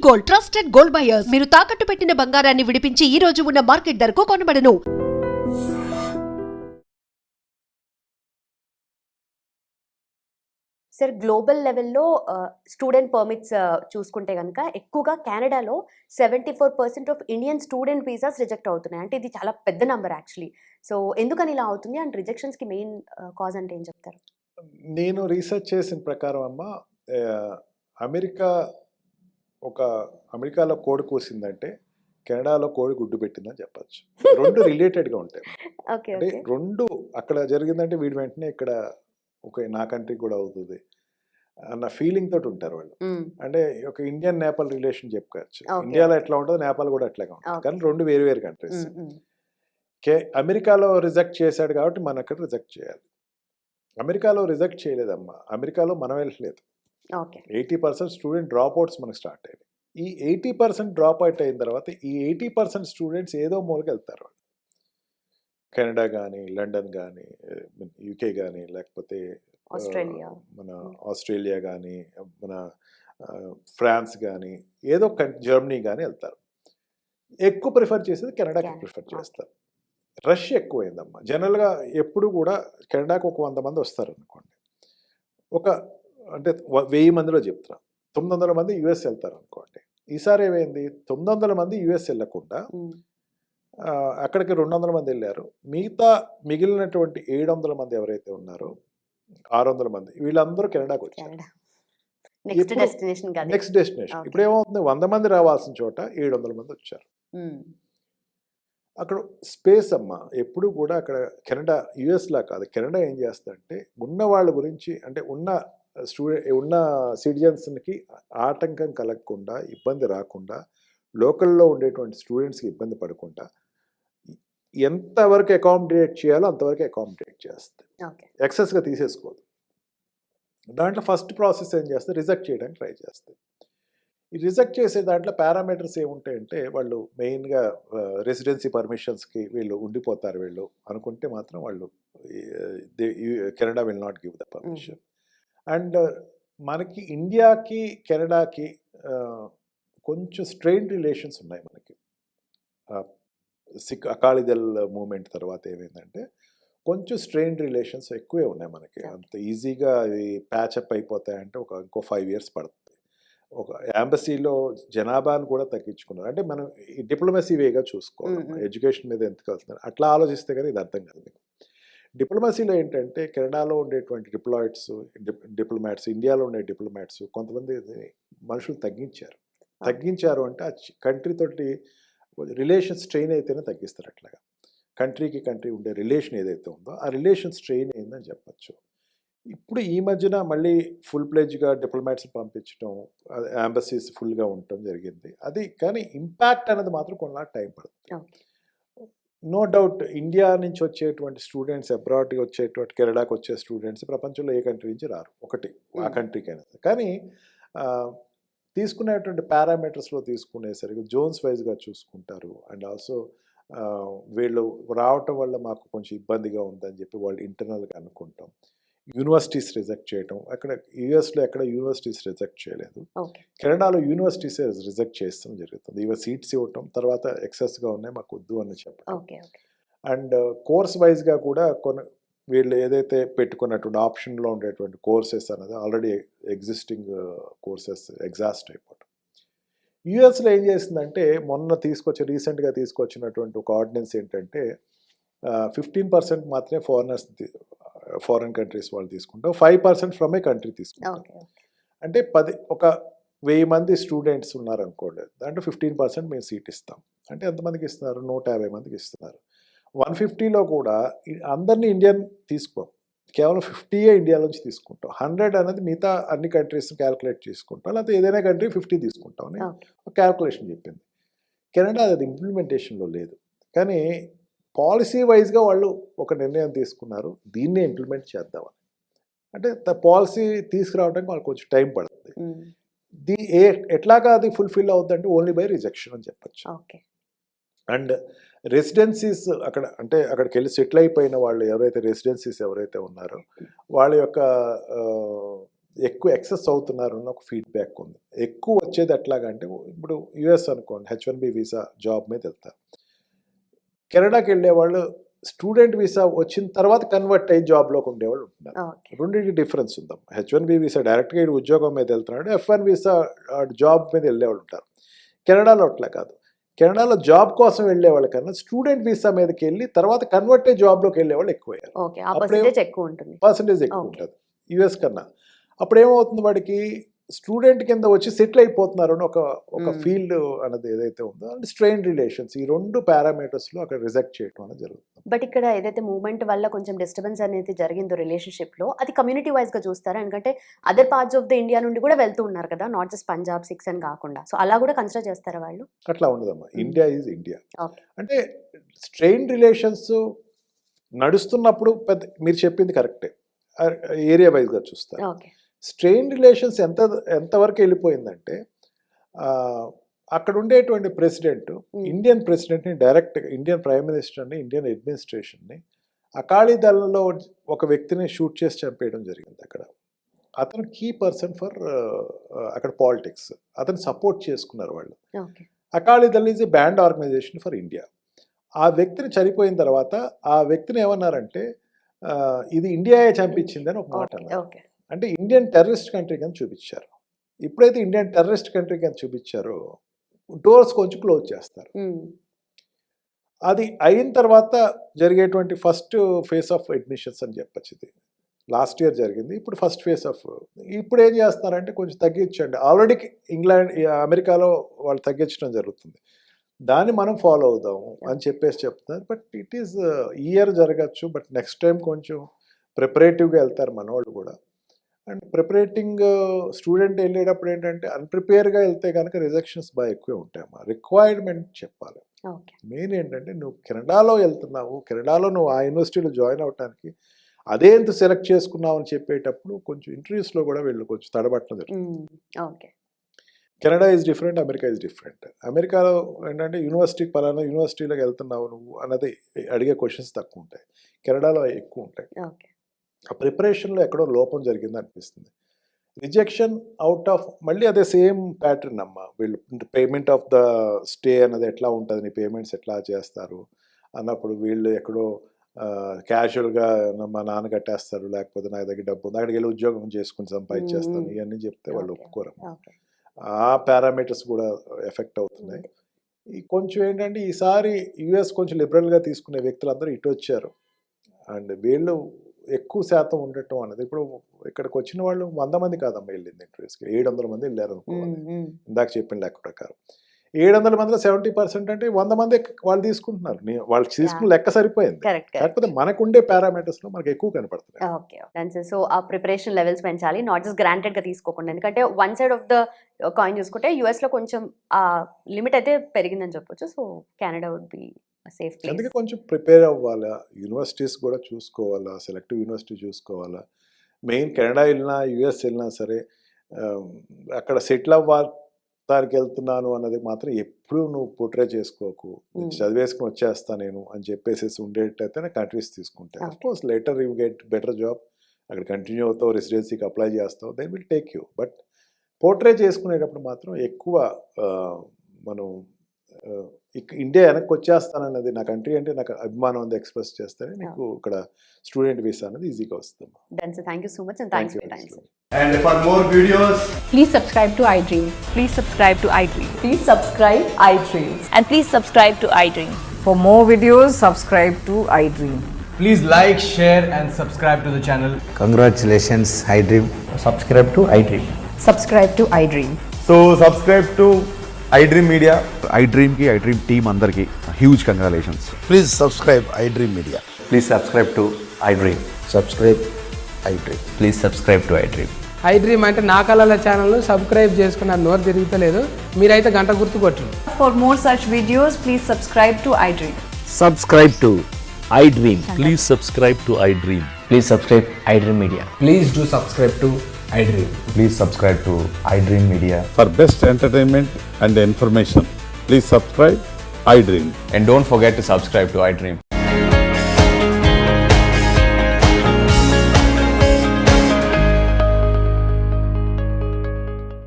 Gold, trusted gold buyers. మీరు తాకట్టు పెట్టిన బంగారాన్ని విడిపించి ఈ రోజు ఉన్న మార్కెట్ ధరకు కొనబడను. సార్ గ్లోబల్ లెవెల్లో స్టూడెంట్ పర్మిట్స్ చూసుకుంటే కనుక ఎక్కువగా కెనడాలో 74% of Indian student visas reject అవుతున్నాయి. అంటే ఇది చాలా పెద్ద నెంబర్ యాక్చువల్లీ. సో ఎందుకని ఇలా అవుతుంది అండ్ రిజెక్షన్స్కి మెయిన్ కాజ్ అంటే ఏం చెప్తారు? నేను రీసెర్చ్ చేసిన ప్రకారం అమ్మ, అమెరికాలో కోడి కూసిందంటే కెనడాలో కోడి గుడ్డు పెట్టిందని చెప్పచ్చు. రెండు రిలేటెడ్గా ఉంటాయి. ఓకే అంటే ఓకే రెండు అక్కడ జరిగిందంటే వీడి వెంటనే ఇక్కడ ఓకే నా కంట్రీకి కూడా అవుతుంది అన్న ఫీలింగ్ తోటి ఉంటారు వాళ్ళు. అంటే ఒక ఇండియన్ నేపాల్ రిలేషన్ చెప్పుకోవచ్చు. Okay. ఇండియాలో ఎట్లా ఉంటుందో నేపాల్ కూడా అట్లాగే ఉంటుంది. Okay. కానీ రెండు వేరు వేరు కంట్రీస్. అమెరికాలో రిజెక్ట్ చేశాడు కాబట్టి మనం అక్కడ రిజెక్ట్ చేయాలి. అమెరికాలో రిజెక్ట్ చేయలేదమ్మా. అమెరికాలో మనం వెళ్ళలేదు. ఓకే 80% స్టూడెంట్ డ్రాప్ అవుట్స్ మనకు స్టార్ట్ అయ్యాయి. ఈ 80% డ్రాప్ అవుట్ అయిన తర్వాత ఈ 80% స్టూడెంట్స్ ఏదో మూలకి వెళ్తారు. కెనడా కానీ, లండన్ కానీ, యూకే కానీ, లేకపోతే ఆస్ట్రేలియా. మన ఆస్ట్రేలియా కానీ, మన ఫ్రాన్స్ కానీ, ఏదో జర్మనీ కానీ వెళ్తారు. ఎక్కువ ప్రిఫర్ చేసేది కెనడాకి ప్రిఫర్ చేస్తారు. రష్ ఎక్కువైందమ్మా. జనరల్గా ఎప్పుడు కూడా కెనడాకి ఒక 100 మంది వస్తారు అనుకోండి. అంటే 1000 మందిలో చెప్తున్నా 900 మంది యుఎస్ వెళ్తారు అనుకోండి. ఈసారి ఏమైంది, 900 మంది యుఎస్ వెళ్ళకుండా అక్కడికి 200 మంది వెళ్ళారు. మిగిలినటువంటి 700 మంది ఎవరైతే ఉన్నారో 600 మంది వీళ్ళందరూ కెనడాకి వచ్చారు. Next destination. ఇప్పుడు ఏమవుతుంది, 100 మంది రావాల్సిన చోట 700 మంది వచ్చారు. అక్కడ స్పేస్ అమ్మ ఎప్పుడు కూడా అక్కడ కెనడా యుఎస్లా కాదు. కెనడా ఏం చేస్తుందంటే ఉన్న వాళ్ళ గురించి, అంటే ఉన్న సిటిజన్స్కి ఆటంకం కలగకుండా, ఇబ్బంది రాకుండా, లోకల్లో ఉండేటువంటి స్టూడెంట్స్కి ఇబ్బంది పడకుండా ఎంతవరకు అకామిడేట్ చేయాలో అంతవరకు అకామిడేట్ చేస్తుంది. ఎక్సెస్గా తీసేసుకోదు. దాంట్లో ఫస్ట్ ప్రాసెస్ ఏం చేస్తే రిజెక్ట్ చేయడానికి ట్రై చేస్తుంది. ఈ రిజెక్ట్ చేసే దాంట్లో పారామీటర్స్ ఏముంటాయంటే, వాళ్ళు మెయిన్గా రెసిడెన్సీ పర్మిషన్స్కి వీళ్ళు ఉండిపోతారు వీళ్ళు అనుకుంటే మాత్రం వాళ్ళు Canada will not give the permission. And మనకి ఇండియాకి కెనడాకి కొంచెం స్ట్రెయిన్ రిలేషన్స్ ఉన్నాయి మనకి. అకాలీదళ్ మూమెంట్ తర్వాత ఏమైందంటే కొంచెం స్ట్రెయిన్ రిలేషన్స్ ఎక్కువే ఉన్నాయి మనకి. అంత ఈజీగా అవి ప్యాచప్ అయిపోతాయంటే ఇంకో 5 years పడుతుంది. ఒక ఎంబసీలో జనాభాను కూడా తగ్గించుకున్నారు. అంటే మనం ఈ డిప్లొమసీ వేగా చూసుకోవాలి. ఎడ్యుకేషన్ మీద ఎంత కలుస్తున్నారు అట్లా ఆలోచిస్తే కానీ ఇది అర్థం కాదు మీకు. డిప్లొమసీలో ఏంటంటే కెనడాలో ఉండేటువంటి డిప్లొమాట్స్, ఇండియాలో ఉండే డిప్లొమాట్స్ కొంతమంది మనుషులు తగ్గించారు అంటే ఆ కంట్రీ తోటి రిలేషన్ స్ట్రెయిన్ అయితేనే తగ్గిస్తారు. అట్లాగా కంట్రీకి కంట్రీ ఉండే రిలేషన్ ఏదైతే ఉందో ఆ రిలేషన్ స్ట్రెయిన్ అయిందని చెప్పచ్చు. ఇప్పుడు ఈ మధ్యన మళ్ళీ ఫుల్ ప్లెడ్జ్గా డిప్లొమాట్స్ పంపించడం, ఎంబసీస్ ఫుల్గా ఉండటం జరిగింది. అది కానీ ఇంపాక్ట్ అనేది మాత్రం కొన్నాళ్ళు టైం పడుతుంది. నో డౌట్ ఇండియా నుంచి వచ్చేటువంటి స్టూడెంట్స్, అబ్రాడ్కి వచ్చేటువంటి కెనడాకి వచ్చే స్టూడెంట్స్ ప్రపంచంలో ఏ కంట్రీ నుంచి రారు. ఒకటి ఆ కంట్రీకైనా. కానీ తీసుకునేటువంటి పారామీటర్స్లో తీసుకునేసరికి జోన్స్ వైజ్గా చూసుకుంటారు. అండ్ ఆల్సో వీళ్ళు రావటం వల్ల మాకు కొంచెం ఇబ్బందిగా ఉందని చెప్పి వాళ్ళు ఇంటర్నల్గా అనుకుంటాం. యూనివర్సిటీస్ రిజెక్ట్ చేయటం, అక్కడ యూఎస్లో ఎక్కడ యూనివర్సిటీస్ రిజెక్ట్ చేయలేదు. కెనడాలో యూనివర్సిటీసే రిజెక్ట్ చేస్తాం జరుగుతుంది. ఇవి సీట్స్ ఇవ్వటం, తర్వాత ఎక్సెస్గా ఉన్నాయి మాకు వద్దు అని చెప్పడం. అండ్ కోర్స్ వైజ్గా కూడా వీళ్ళు ఏదైతే పెట్టుకున్నటువంటి ఆప్షన్లో ఉండేటువంటి కోర్సెస్ అనేది ఆల్రెడీ ఎగ్జిస్టింగ్ కోర్సెస్ ఎగ్జాస్ట్ అయిపోవటం. యూఎస్లో ఏం చేసిందంటే రీసెంట్గా తీసుకొచ్చినటువంటి ఒక ఆర్డినెన్స్ ఏంటంటే 15% మాత్రమే ఫారెన్ కంట్రీస్ వాళ్ళు తీసుకుంటాం, 5% ఫ్రమ్ ఏ కంట్రీ తీసుకుంటాం. అంటే 1000 మంది స్టూడెంట్స్ ఉన్నారనుకోండి, దాంట్లో 15% మేము సీట్ ఇస్తాం. అంటే ఎంతమందికి ఇస్తున్నారు? 150 మందికి ఇస్తున్నారు. 150లో కూడా అందరినీ ఇండియన్ తీసుకోం, కేవలం 50 ఇండియా నుంచి తీసుకుంటాం. 100 అనేది మిగతా అన్ని కంట్రీస్ క్యాల్కులేట్ చేసుకుంటాం, లేకపోతే ఏదైనా కంట్రీ 50 తీసుకుంటాం అని ఒక క్యాల్కులేషన్ చెప్పింది. కెనడా అది ఇంప్లిమెంటేషన్లో లేదు. కానీ పాలసీ వైజ్గా వాళ్ళు ఒక నిర్ణయం తీసుకున్నారు, దీన్నే ఇంప్లిమెంట్ చేద్దామని. అంటే పాలసీ తీసుకురావడానికి వాళ్ళకి కొంచెం టైం పడుతుంది. ఎట్లాగా అది ఫుల్ఫిల్ అవుతుందంటే ఓన్లీ బై రిజెక్షన్ అని చెప్పచ్చు. అండ్ రెసిడెన్సీస్ అక్కడికి వెళ్ళి సెటిల్ అయిపోయిన వాళ్ళు ఎవరైతే రెసిడెన్సీస్ ఎవరైతే ఉన్నారో వాళ్ళ యొక్క ఎక్కువ ఎక్సెస్ అవుతున్నారు అన్న ఒక ఫీడ్బ్యాక్ ఉంది. ఎక్కువ వచ్చేది ఎట్లాగంటే ఇప్పుడు యుఎస్ అనుకోండి, H1B వీసా జాబ్ మీద వెళ్తారు. కెనడాకి వెళ్ళేవాళ్ళు స్టూడెంట్ వీసా వచ్చిన తర్వాత కన్వర్ట్ అయ్యి జాబ్లోకి ఉండేవాళ్ళు ఉంటున్నారు. ఓకే. రెండింటికి డిఫరెన్స్ ఉందాం. H1B వీసా డైరెక్ట్గా ఉద్యోగం మీద వెళ్తున్నాడు, F1 వీసా జాబ్ మీద వెళ్ళేవాళ్ళు ఉంటారు. కెనడాలో అట్లా కాదు. కెనడాలో జాబ్ కోసం వెళ్ళేవాళ్ళ కన్నా స్టూడెంట్ వీసా మీదకి వెళ్ళి తర్వాత కన్వర్ట్ అయ్యి జాబ్లోకి వెళ్ళేవాళ్ళు ఎక్కువయ్యారు. ఓకే. ఆ పర్సెంటేజ్ ఎక్కువ ఉంటుంది. పర్సంటేజ్ ఎక్కువ ఓకే. ఉంటుంది యుఎస్ కన్నా. అప్పుడు ఏమవుతుంది, వాడికి స్టూడెంట్ కింద వచ్చి సెటిల్ అయిపోతున్నారు అని ఒక ఫీల్డ్ అనేది ఏదైతే ఉందో, అండ్ స్ట్రెయిన్ రిలేషన్స్, ఈ 2 పారామీటర్స్లో అక్కడ రిజెక్ట్ చేయడం అనేది జరుగుతుంది. బట్ ఇక్కడ ఏదైతే మూవ్మెంట్ వల్ల కొంచెం డిస్టర్బెన్స్ అనేది జరిగిందో రిలేషన్షిప్లో, అది కమ్యూనిటీ వైజ్గా చూస్తారా? ఎందుకంటే other parts of the India నుండి కూడా వెళ్తూ ఉన్నారు కదా, నాట్ జస్ట్ పంజాబ్ 6 అని కాకుండా. సో అలా కూడా కన్సిడర్ చేస్తారా వాళ్ళు? అట్లా ఉండదమ్మా. India is India. ఓకే. అంటే స్ట్రెయిన్ రిలేషన్స్ నడుస్తున్నప్పుడు మీరు చెప్పింది కరెక్టే, ఏరియా వైజ్గా చూస్తారు. ఓకే. స్ట్రెయిన్ రిలేషన్స్ ఎంతవరకు వెళ్ళిపోయిందంటే, అక్కడ ఉండేటువంటి ప్రెసిడెంట్ ఇండియన్ ప్రెసిడెంట్ని డైరెక్ట్గా, ఇండియన్ ప్రైమ్ మినిస్టర్ని, ఇండియన్ అడ్మినిస్ట్రేషన్ని అకాళీ దళంలో ఒక వ్యక్తిని షూట్ చేసి చంపేయడం జరిగింది అక్కడ. అతను కీ పర్సన్ ఫర్ అక్కడ పాలిటిక్స్. అతను సపోర్ట్ చేసుకున్నారు వాళ్ళు. Okay. Akali Dal is a banned organisation for India. ఆ వ్యక్తిని చనిపోయిన తర్వాత ఆ వ్యక్తిని ఏమన్నారంటే, ఇది ఇండియాయే చంపించిందని ఒక మాట అన్నారు. ఓకే. అంటే ఇండియన్ టెర్రరిస్ట్ కంట్రీ కింద చూపించారు. ఎప్పుడైతే ఇండియన్ టెర్రరిస్ట్ కంట్రీ కింద చూపించారో డోర్స్ కొంచెం క్లోజ్ చేస్తారు. అది అయిన తర్వాత జరిగేటువంటి ఫస్ట్ ఫేస్ ఆఫ్ అడ్మిషన్స్ అని చెప్పచ్చు. ఇది లాస్ట్ ఇయర్ జరిగింది. ఇప్పుడు ఫస్ట్ ఫేస్ ఆఫ్, ఇప్పుడు ఏం చేస్తున్నారంటే కొంచెం తగ్గించండి. ఆల్రెడీ అమెరికాలో వాళ్ళు తగ్గించడం జరుగుతుంది, దాన్ని మనం ఫాలో అవుదాము అని చెప్తున్నారు. బట్ ఇట్ ఈస్ ఇయర్ జరగచ్చు, బట్ నెక్స్ట్ టైం కొంచెం ప్రిపరేటివ్గా వెళ్తారు మన వాళ్ళు కూడా. అండ్ ప్రిపరేటింగ్ స్టూడెంట్ వెళ్ళేటప్పుడు ఏంటంటే అన్ప్రిపేర్గా వెళ్తే కనుక రిజెక్షన్స్ బాగా ఎక్కువే ఉంటాయమ్మా. రిక్వైర్మెంట్ చెప్పాలి. మెయిన్ ఏంటంటే నువ్వు కెనడాలో వెళ్తున్నావు, కెనడాలో నువ్వు ఆ యూనివర్సిటీలో జాయిన్ అవడానికి అదే ఎంత సెలెక్ట్ చేసుకున్నావు అని చెప్పేటప్పుడు కొంచెం ఇంటర్వ్యూస్లో కూడా వీళ్ళు కొంచెం తడబట్టడం జరుగుతుంది. Okay. Canada is different, America is different. అమెరికాలో ఏంటంటే యూనివర్సిటీకి పలానా యూనివర్సిటీలోకి వెళ్తున్నావు నువ్వు అన్నది అడిగే క్వశ్చన్స్ తక్కువ ఉంటాయి, కెనడాలో ఎక్కువ ఉంటాయి. ఆ ప్రిపరేషన్లో ఎక్కడో లోపం జరిగింది అనిపిస్తుంది. రిజెక్షన్ అవుట్ ఆఫ్ మళ్ళీ అదే సేమ్ ప్యాటర్న్ అమ్మ. వీళ్ళు పేమెంట్ ఆఫ్ ద స్టే అన్నది ఎట్లా ఉంటుంది, నీ పేమెంట్స్ ఎట్లా చేస్తారు అన్నప్పుడు వీళ్ళు ఎక్కడో క్యాజువల్గా మా నాన్న కట్టేస్తారు, లేకపోతే నా దగ్గర డబ్బు ఉంది, అక్కడికి వెళ్ళి ఉద్యోగం చేసుకుని సంపాదించేస్తాను ఇవన్నీ చెప్తే వాళ్ళు ఒప్పుకోరమ్మా. ఆ పారామీటర్స్ కూడా ఎఫెక్ట్ అవుతున్నాయి. ఈ కొంచెం ఏంటంటే ఈసారి యుఎస్ కొంచెం లిబరల్గా తీసుకునే వ్యక్తులందరూ ఇటు వచ్చారు. అండ్ వీళ్ళు ఎక్కువ శాతం ఉండటం అన్నది, ఇప్పుడు ఇక్కడికి వచ్చిన వాళ్ళు 100 మంది కాదమ్మా వెళ్ళింది ఇంటర్వ్యూస్కి, 700 మంది వెళ్ళారు అనుకోవాలి. ఇందాక చెప్పిన లెక్క ప్రకారం 700 మందిలో 70% అంటే 100 మంది వాళ్ళు తీసుకుంటున్నారు. వాళ్ళు తీసుకున్న లెక్క సరిపోయింది. కాకపోతే మనకుండే పారామీటర్స్లో మనకు ఎక్కువ కనపడుతున్నాయి. ఓకే. సో ఆ ప్రిపరేషన్ లెవెల్స్ పెంచాలి, నాట్ జస్ట్ గ్రాంటెడ్గా తీసుకోకుండా. ఎందుకంటే one side of the coin చూసుకుంటే యూఎస్లో కొంచెం ఆ లిమిట్ అయితే పెరిగిందని చెప్పొచ్చు. So Canada would be safe place. అందుకే కొంచెం ప్రిపేర్ అవ్వాలా, యూనివర్సిటీస్ కూడా చూసుకోవాలా, సెలెక్టివ్ యూనివర్సిటీ చూసుకోవాలా. మెయిన్ కెనడా వెళ్ళినా యుఎస్ వెళ్ళినా సరే అక్కడ సెటిల్ అవ్వడానికి వెళ్తున్నాను అన్నది మాత్రం ఎప్పుడు నువ్వు పోర్ట్రే చేసుకోకు. చదివేసుకుని వచ్చేస్తా నేను అని చెప్పేసి ఉండేటైతేనే కంట్రీస్ తీసుకుంటాయి. Of course later you get better job, అక్కడ కంటిన్యూ అవుతావు, రెసిడెన్సీకి అప్లై చేస్తావు, they will take you. But portray చేసుకునేటప్పుడు మాత్రం ఎక్కువ మనం ఇండియా వెనక్కి వచ్చేస్తానన్నది, నా కంట్రీ అంటే నాకు అభిమానం అంతా ఎక్స్ప్రెస్ చేస్తేనే నీకు ఇక్కడ స్టూడెంట్ వీసా అనేది ఈజీగా వస్తుంది. Thank you so much and thanks for your time, sir. And for more videos, please subscribe to iDream. Please subscribe to iDream. Please subscribe iDream. And please subscribe to iDream. For more videos, subscribe to iDream. please like, share and subscribe to the channel. Congratulations, iDream. Subscribe to iDream. Subscribe to iDream. So subscribe to iDream Media. iDream ki iDream team andarki huge congratulations. Please subscribe iDream Media. Please subscribe to iDream. Subscribe iDream. Please subscribe to iDream. iDream అంటే నా కళల channel subscribe చేసుకున్న నోరు తిరుగుతలేదు, మీరైతే గంట గుర్తు కొట్టండి. For more such videos, please subscribe to iDream. Subscribe to iDream. Please subscribe to iDream. Please subscribe iDream Media. Please do subscribe to iDream. Please subscribe to iDream Media. For best entertainment and information, please subscribe iDream. And don't forget to subscribe to iDream.